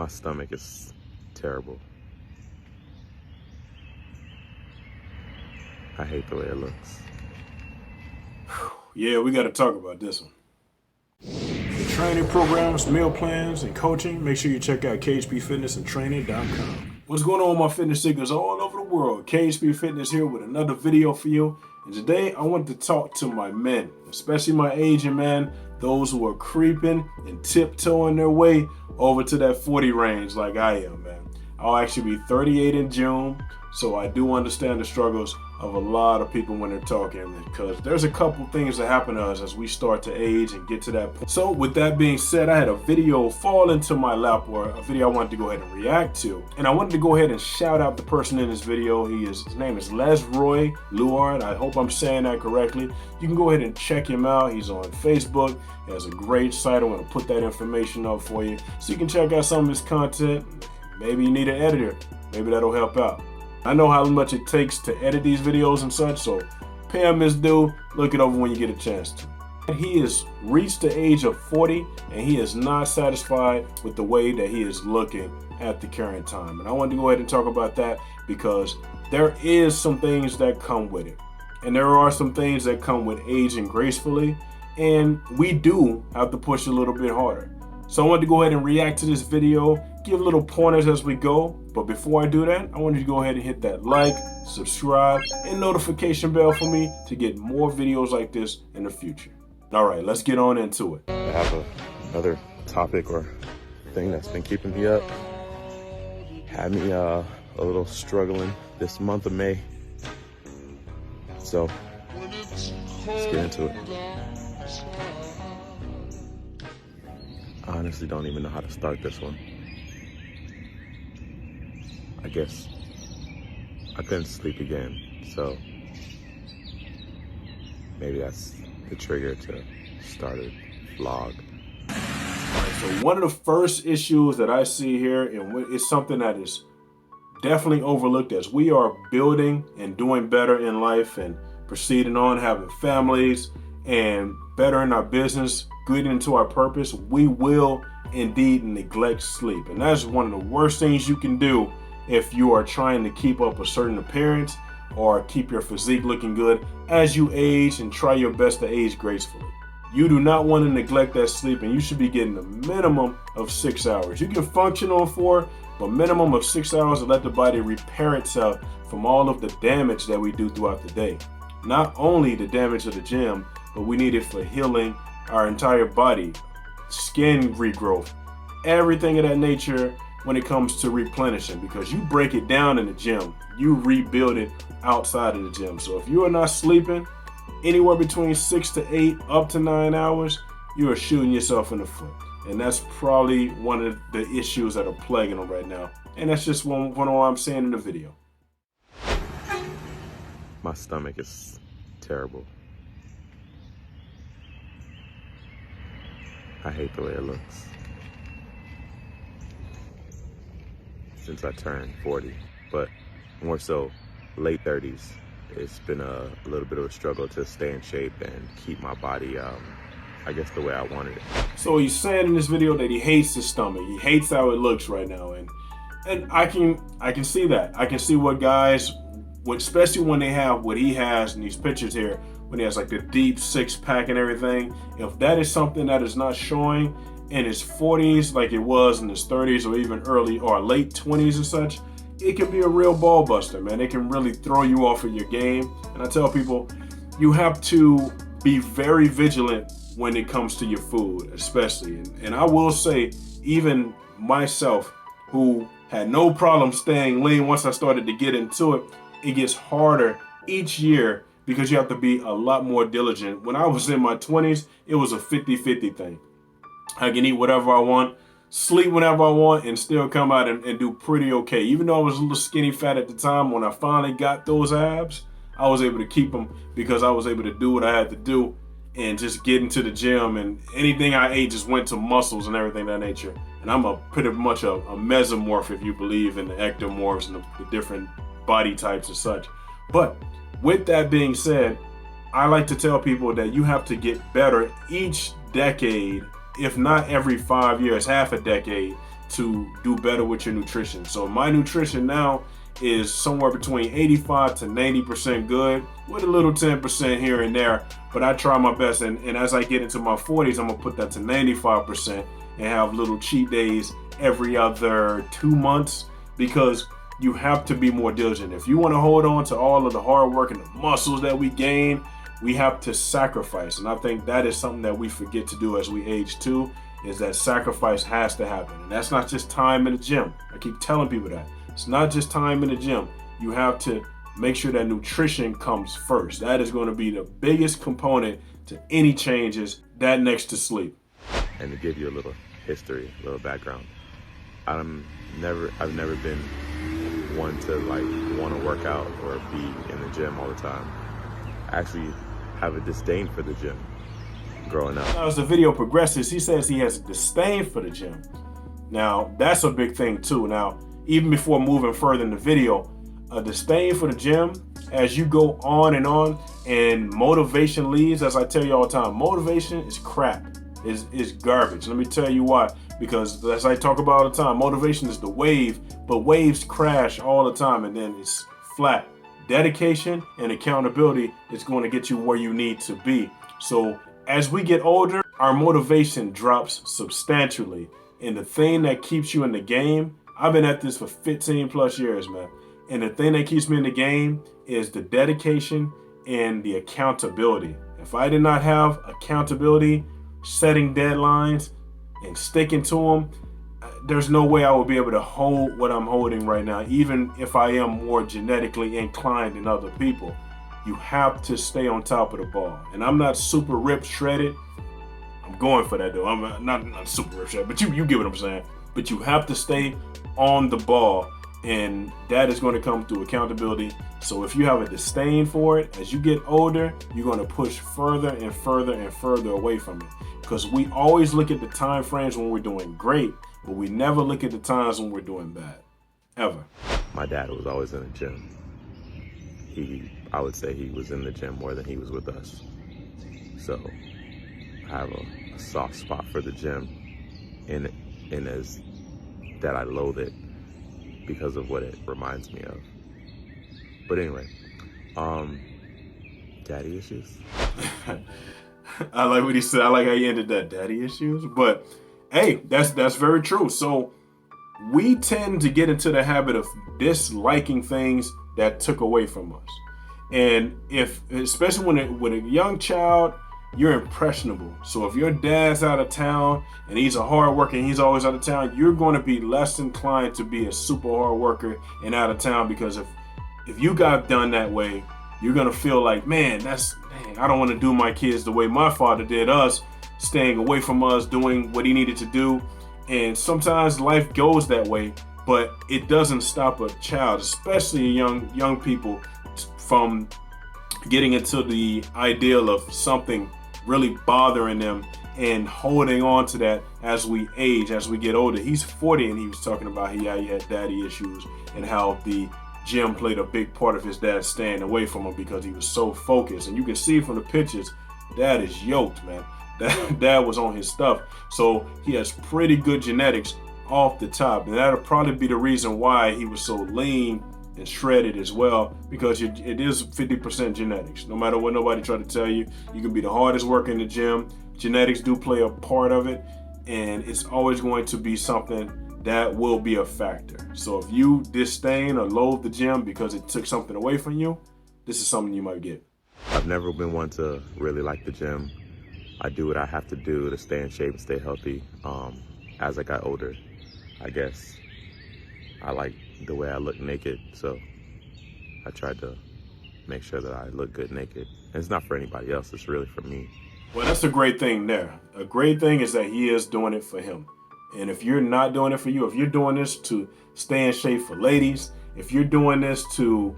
My stomach is terrible. I hate the way it looks. Yeah, we got to talk about this one. For training programs, meal plans, and coaching, make sure you check out khpfitnessandtraining.com. What's going on, my fitness seekers all over the world? KHP Fitness here with another video for you. And today I want to talk to my men, especially my Asian men, those who are creeping and tiptoeing their way over to that 40 range like I am, man. I'll actually be 38 in June, so I do understand the struggles of a lot of people when they're talking, because there's a couple things that happen to us as we start to age and get to that point. So with that being said, I had a video fall into my lap, or a video I wanted to go ahead and react to, and I wanted to go ahead and shout out the person in this video. His name is Lesroy Luard. I hope I'm saying that correctly. You can go ahead and check him out. He's on Facebook. He has a great site. I'm going to put that information up for you so you can check out some of his content. Maybe you need an editor. Maybe that'll help out. I know how much it takes to edit these videos and such, so pay him his due. Look it over when you get a chance to. He has reached the age of 40 and he is not satisfied with the way that he is looking at the current time. And I wanted to go ahead and talk about that because there is some things that come with it. And there are some things that come with aging gracefully, and we do have to push a little bit harder. So I wanted to go ahead and react to this video, give little pointers as we go. But before I do that, I want you to go ahead and hit that like, subscribe, and notification bell for me to get more videos like this in the future. All right, let's get on into it. I have another topic or thing that's been keeping me up. Had me a little struggling this month of May. So let's get into it. I honestly don't even know how to start this one. I guess I couldn't sleep again, so maybe that's the trigger to start a vlog. So one of the first issues that I see here, and it's something that is definitely overlooked as we are building and doing better in life and proceeding on, having families and bettering our business, getting into our purpose, we will indeed neglect sleep. And that's one of the worst things you can do if you are trying to keep up a certain appearance or keep your physique looking good as you age and try your best to age gracefully. You do not want to neglect that sleep, and you should be getting a minimum of 6 hours. You can function on 4, but minimum of 6 hours to let the body repair itself from all of the damage that we do throughout the day. Not only the damage of the gym, but we need it for healing our entire body, skin regrowth, everything of that nature when it comes to replenishing, because you break it down in the gym, you rebuild it outside of the gym. So if you are not sleeping anywhere between 6 to 8 up to 9 hours, you are shooting yourself in the foot. And that's probably one of the issues that are plaguing them right now. And that's just one of what I'm saying in the video. My stomach is terrible. I hate the way it looks. Since I turned 40, but more so late 30s, it's been a little bit of a struggle to stay in shape and keep my body, I guess, the way I wanted it. So he's saying in this video that he hates his stomach. He hates how it looks right now, and I can see that. I can see what guys, especially when they have what he has in these pictures here, when he has like the deep 6-pack and everything. If that is something that is not showing in his 40s like it was in his 30s or even early or late 20s and such, it can be a real ball buster, man. It can really throw you off of your game. And I tell people, you have to be very vigilant when it comes to your food, especially. And I will say, even myself, who had no problem staying lean once I started to get into it, it gets harder each year because you have to be a lot more diligent. When I was in my 20s, it was a 50-50 thing. I can eat whatever I want, sleep whenever I want, and still come out and do pretty okay. Even though I was a little skinny fat at the time, when I finally got those abs, I was able to keep them because I was able to do what I had to do and just get into the gym, and anything I ate just went to muscles and everything of that nature. And I'm pretty much a mesomorph, if you believe in the ectomorphs and the different body types and such. But with that being said, I like to tell people that you have to get better each decade, if not every 5 years, half a decade, to do better with your nutrition. So my nutrition now is somewhere between 85 to 90% good, with a little 10% here and there, but I try my best. And as I get into my 40s, I'm gonna put that to 95% and have little cheat days every other 2 months, because you have to be more diligent. If you want to hold on to all of the hard work and the muscles that we gain, we have to sacrifice. And I think that is something that we forget to do as we age too, is that sacrifice has to happen. And that's not just time in the gym. I keep telling people that. It's not just time in the gym. You have to make sure that nutrition comes first. That is going to be the biggest component to any changes, that next to sleep. And to give you a little history, a little background, I've never been one to like want to work out or be in the gym all the time. I actually have a disdain for the gym growing up. As the video progresses, he says he has a disdain for the gym. Now, that's a big thing too. Now, even before moving further in the video, a disdain for the gym, as you go on and motivation leaves, as I tell you all the time, motivation is crap, is garbage. Let me tell you why. Because as I talk about all the time, motivation is the wave, but waves crash all the time and then it's flat. Dedication and accountability is going to get you where you need to be. So as we get older, our motivation drops substantially. And the thing that keeps you in the game, I've been at this for 15 plus years, man. And the thing that keeps me in the game is the dedication and the accountability. If I did not have accountability, setting deadlines, and sticking to them, there's no way I would be able to hold what I'm holding right now, even if I am more genetically inclined than other people. You have to stay on top of the ball. And I'm not super ripped, shredded. I'm going for that though. I'm not super ripped, shredded, but you get what I'm saying. But you have to stay on the ball, and that is going to come through accountability. So if you have a disdain for it, as you get older, you're going to push further and further and further away from it. Because we always look at the time frames when we're doing great, but we never look at the times when we're doing bad, ever. My dad was always in the gym. I would say he was in the gym more than he was with us. So I have a soft spot for the gym, and as that I loathe it because of what it reminds me of. But anyway, daddy issues. I like what he said. I like how he ended that, daddy issues. But hey, that's very true. So we tend to get into the habit of disliking things that took away from us. And especially when a young child, you're impressionable. So if your dad's out of town and he's a hard worker and he's always out of town, you're going to be less inclined to be a super hard worker and out of town, because if you got done that way, you're going to feel like, man, I don't want to do my kids the way my father did us, staying away from us, doing what he needed to do. And sometimes life goes that way, but it doesn't stop a child, especially young people, from getting into the ideal of something really bothering them and holding on to that as we age, as we get older. He's 40 and he was talking about he had daddy issues and how the gym played a big part of his dad staying away from him because he was so focused. And you can see from the pictures, dad is yoked, man. Dad was on his stuff. So he has pretty good genetics off the top. And that'll probably be the reason why he was so lean and shredded as well, because it is 50% genetics. No matter what nobody try to tell you, you can be the hardest worker in the gym. Genetics do play a part of it, and it's always going to be something that will be a factor. So if you disdain or loathe the gym because it took something away from you, this is something you might get. I've never been one to really like the gym. I do what I have to do to stay in shape and stay healthy. As I got older, I guess I like the way I look naked, so I tried to make sure that I look good naked. And it's not for anybody else, it's really for me. Well, that's a great thing there. A great thing is that he is doing it for him. And if you're not doing it for you, if you're doing this to stay in shape for ladies, if you're doing this to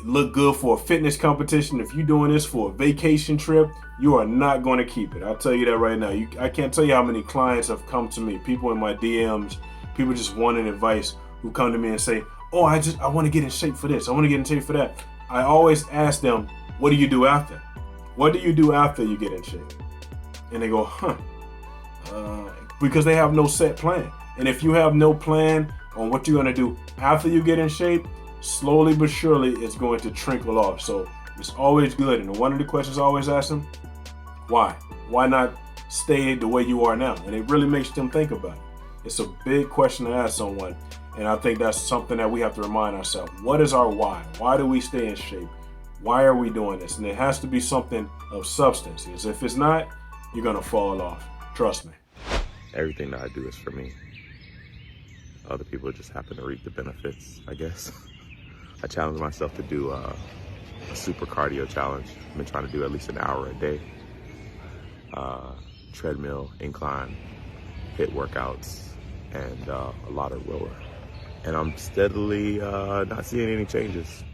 look good for a fitness competition, if you're doing this for a vacation trip, you are not going to keep it. I'll tell you that right now. I can't tell you how many clients have come to me, people in my DMs, people just wanting advice, who come to me and say, oh, I want to get in shape for this. I want to get in shape for that. I always ask them, what do you do after? What do you do after you get in shape? And they go, because they have no set plan. And if you have no plan on what you're going to do after you get in shape, slowly but surely it's going to trickle off. So it's always good. And one of the questions I always ask them, why? Why not stay the way you are now? And it really makes them think about it. It's a big question to ask someone. And I think that's something that we have to remind ourselves. What is our why? Why do we stay in shape? Why are we doing this? And it has to be something of substance. Because if it's not, you're going to fall off. Trust me. Everything that I do is for me. Other people just happen to reap the benefits, I guess. I challenge myself to do a super cardio challenge. I've been trying to do at least an hour a day. Treadmill, incline, HIIT workouts, and a lot of rower. And I'm steadily not seeing any changes.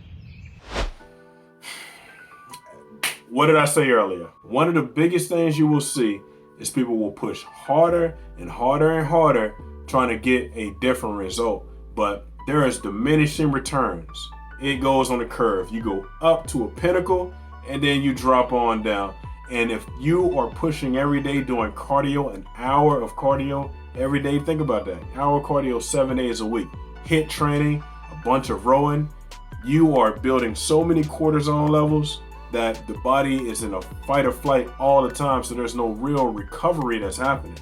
What did I say earlier? One of the biggest things you will see is people will push harder and harder and harder trying to get a different result. But there is diminishing returns. It goes on a curve. You go up to a pinnacle and then you drop on down. And if you are pushing every day doing cardio, an hour of cardio every day, think about that. Hour cardio 7 days a week. HIIT training, a bunch of rowing. You are building so many cortisol levels that the body is in a fight or flight all the time, so there's no real recovery that's happening.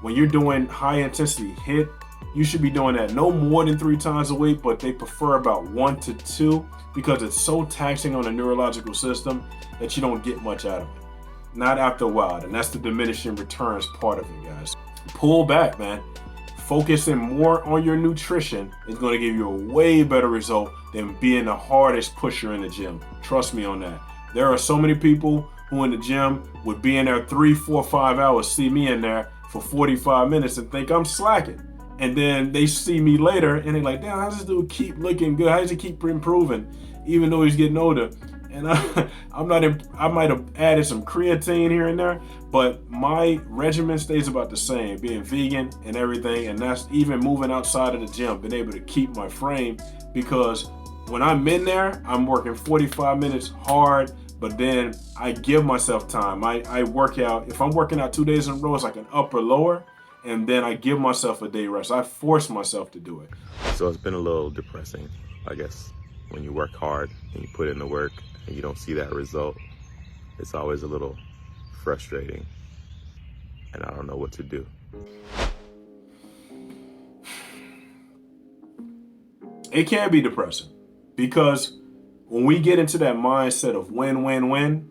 When you're doing high intensity HIIT, you should be doing that no more than 3 times a week, but they prefer about 1 to 2 because it's so taxing on the neurological system that you don't get much out of it. Not after a while, and that's the diminishing returns part of it, guys. Pull back, man. Focusing more on your nutrition is going to give you a way better result than being the hardest pusher in the gym. Trust me on that. There are so many people who in the gym would be in there 3, 4, 5 hours, see me in there for 45 minutes and think I'm slacking. And then they see me later and they're like, damn, how does this dude keep looking good? How does he keep improving even though he's getting older? And I might have added some creatine here and there, but my regimen stays about the same, being vegan and everything. And that's even moving outside of the gym, been able to keep my frame, because when I'm in there, I'm working 45 minutes hard, but then I give myself time. I work out. If I'm working out 2 days in a row, it's like an upper lower, and then I give myself a day rest. I force myself to do it. So it's been a little depressing, I guess, when you work hard and you put in the work and you don't see that result. It's always a little frustrating, and I don't know what to do. It can be depressing because when we get into that mindset of win, win, win,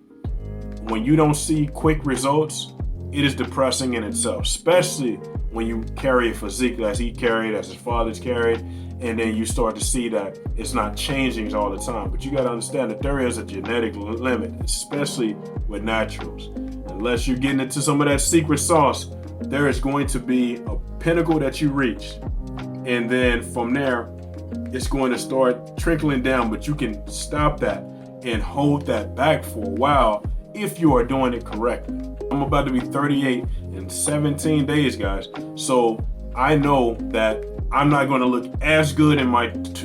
when you don't see quick results, it is depressing in itself, especially when you carry a physique as he carried, as his father's carried, and then you start to see that it's not changing all the time. But you got to understand that there is a genetic limit, especially with naturals. Unless you're getting into some of that secret sauce, there is going to be a pinnacle that you reach. And then from there, it's going to start trickling down, but you can stop that and hold that back for a while if you are doing it correctly. I'm about to be 38 in 17 days, guys. So I know that I'm not going to look as good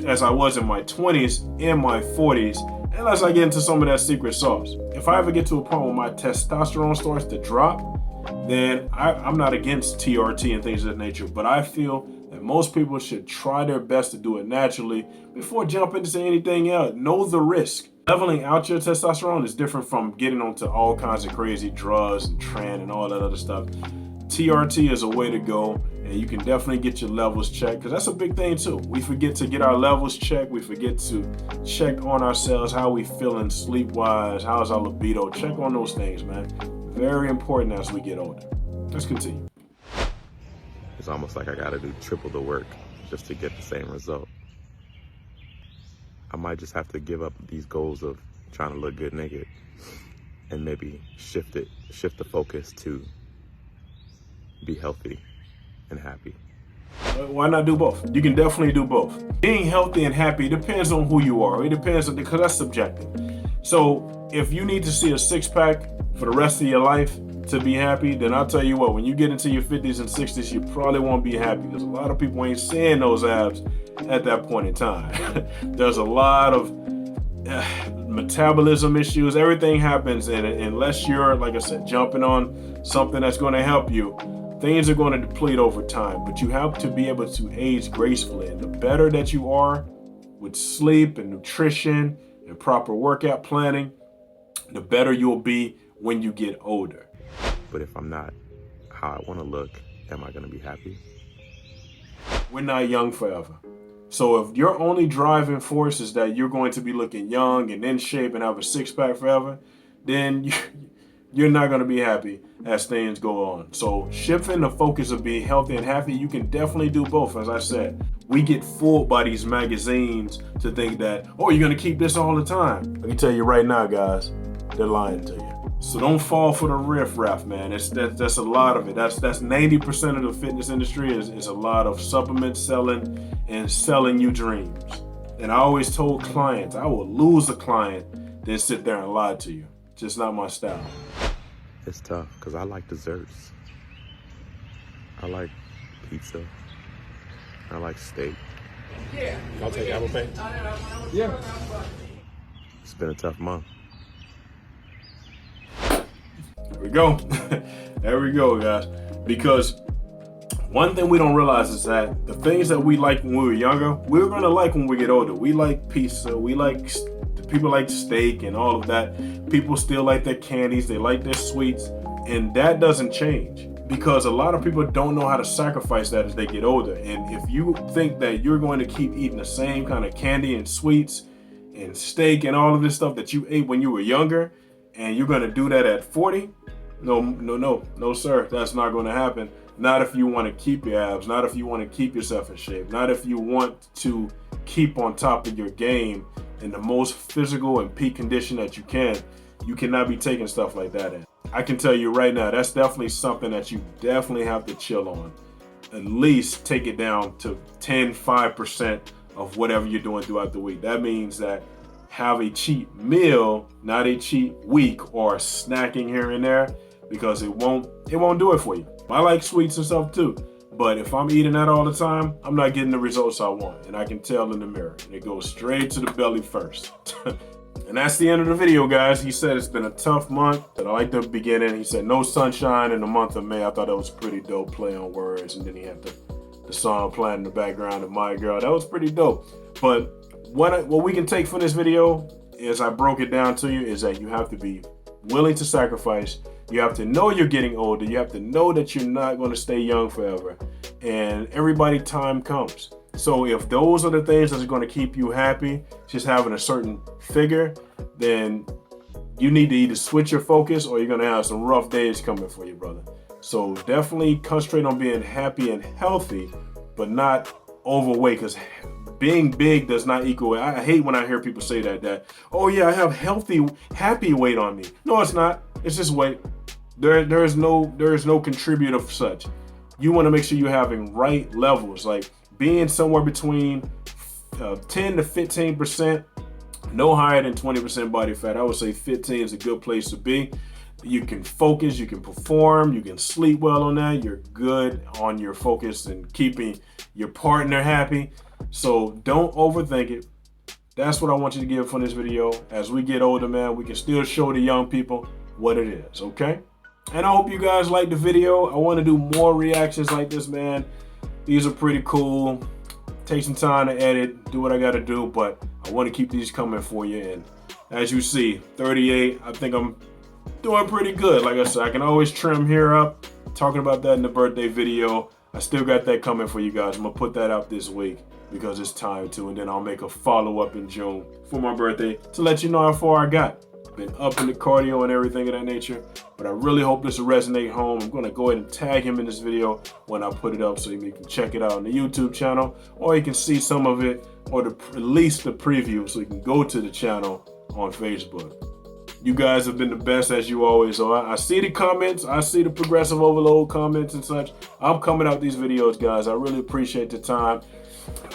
as I was in my 20s, in my 40s, unless I get into some of that secret sauce. If I ever get to a point where my testosterone starts to drop, then I'm not against TRT and things of that nature, but I feel that most people should try their best to do it naturally before jumping into anything else. Know the risk. Leveling out your testosterone is different from getting onto all kinds of crazy drugs and tren and all that other stuff. TRT is a way to go, and you can definitely get your levels checked, because that's a big thing too. We forget to get our levels checked. We forget to check on ourselves, how we feeling sleep-wise, how's our libido. Check on those things, man. Very important as we get older. Let's continue. It's almost like I gotta do triple the work just to get the same result. I might just have to give up these goals of trying to look good naked and maybe shift the focus to be healthy and happy. Why not do both? You can definitely do both. Being healthy and happy depends on who you are. It depends on, because that's subjective. So if you need to see a six-pack for the rest of your life to be happy, then I'll tell you what, when you get into your 50s and 60s, you probably won't be happy, because a lot of people ain't seeing those abs at that point in time. There's a lot of metabolism issues. Everything happens, and unless you're, like I said, jumping on something that's going to help you, things are going to deplete over time, but you have to be able to age gracefully. And the better that you are with sleep and nutrition and proper workout planning, the better you'll be when you get older. But if I'm not how I want to look, am I going to be happy? We're not young forever. So if your only driving force is that you're going to be looking young and in shape and have a six-pack forever, then you're not going to be happy as things go on. So shifting the focus of being healthy and happy, you can definitely do both. As I said, we get fooled by these magazines to think that, oh, you're going to keep this all the time. Let me tell you right now, guys, they're lying to you. So don't fall for the riff-raff, man. That's a lot of it. That's 90% of the fitness industry is a lot of supplement selling and selling you dreams. And I always told clients, I will lose a client than sit there and lie to you. Just not my style. It's tough because I like desserts. I like pizza. I like steak. Yeah. I'll take Apple Pay. Yeah. It's been a tough month. There we go. There we go, guys. Because one thing we don't realize is that the things that we like when we were younger, we're going to like when we get older. We like pizza. We like, people like steak and all of that. People still like their candies. They like their sweets. And that doesn't change because a lot of people don't know how to sacrifice that as they get older. And if you think that you're going to keep eating the same kind of candy and sweets and steak and all of this stuff that you ate when you were younger, and you're going to do that at 40, no, sir. That's not going to happen. Not if you want to keep your abs, not if you want to keep yourself in shape, not if you want to keep on top of your game in the most physical and peak condition that you can. You cannot be taking stuff like that in. I can tell you right now, that's definitely something that you definitely have to chill on. At least take it down to 5% of whatever you're doing throughout the week. That means that have a cheat meal, not a cheat week or snacking here and there, because it won't do it for you. I like sweets and stuff too, but if I'm eating that all the time, I'm not getting the results I want, and I can tell in the mirror, and it goes straight to the belly first. And that's the end of the video, guys. He said it's been a tough month, and I like the beginning. He said no sunshine in the month of May. I thought that was pretty dope, play on words, and then he had the song playing in the background of My Girl. That was pretty dope. But what we can take from this video, as I broke it down to you, is that you have to be willing to sacrifice. You have to know you're getting older. You have to know that you're not going to stay young forever. And everybody, time comes. So if those are the things that are going to keep you happy, just having a certain figure, then you need to either switch your focus or you're going to have some rough days coming for you, brother. So definitely concentrate on being happy and healthy, but not overweight, because being big does not equal. I hate when I hear people say that, oh yeah, I have healthy, happy weight on me. No, it's not. It's just weight. There is no contributor of such. You want to make sure you're having right levels, like being somewhere between 10 to 15%, no higher than 20% body fat. I would say 15 is a good place to be. You can focus, you can perform, you can sleep well on that. You're good on your focus and keeping your partner happy. So don't overthink it. That's what I want you to get from this video. As we get older, man, we can still show the young people what it is, okay? And I hope you guys liked the video. I want to do more reactions like this, man. These are pretty cool. Take some time to edit, do what I got to do, but I want to keep these coming for you. And as you see, 38, I think I'm doing pretty good. Like I said, I can always trim here up. Talking about that in the birthday video. I still got that coming for you guys. I'm going to put that out this week because it's time to, and then I'll make a follow-up in June for my birthday to let you know how far I got. Been up in the cardio and everything of that nature, but I really hope this will resonate home. I'm going to go ahead and tag him in this video when I put it up so you can check it out on the YouTube channel, or you can see some of it, or at least the preview so you can go to the channel on Facebook. You guys have been the best as you always are. I see the comments. I see the progressive overload comments and such. I'm coming out these videos, guys. I really appreciate the time.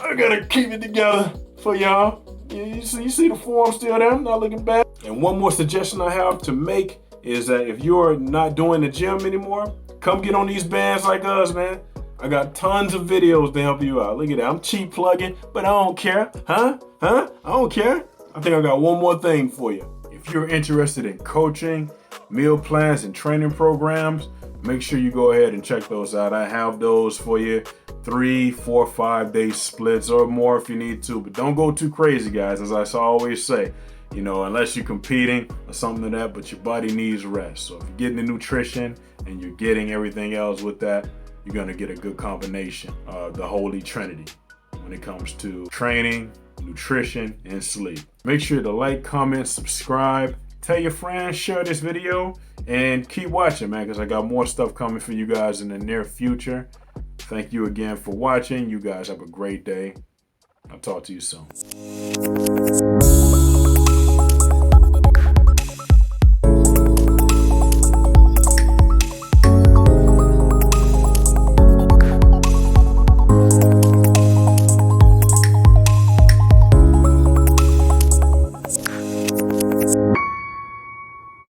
I gotta keep it together for y'all. You see the form still there, not looking bad. And one more suggestion I have to make is that if you're not doing the gym anymore, come get on these bands like us, man. I got tons of videos to help you out. Look at that, I'm cheap plugging, but I don't care, huh? I don't care. I think I got one more thing for you. If you're interested in coaching, meal plans, and training programs, make sure you go ahead and check those out. I have those for you, 3, 4, 5 day splits or more if you need to, but don't go too crazy, guys. As I always say, you know, unless you're competing or something like that, but your body needs rest. So if you're getting the nutrition and you're getting everything else with that, you're gonna get a good combination of the Holy Trinity when it comes to training, nutrition, and sleep. Make sure to like, comment, subscribe, tell your friends, share this video, and keep watching, man, because I got more stuff coming for you guys in the near future. Thank you again for watching. You guys have a great day. I'll talk to you soon.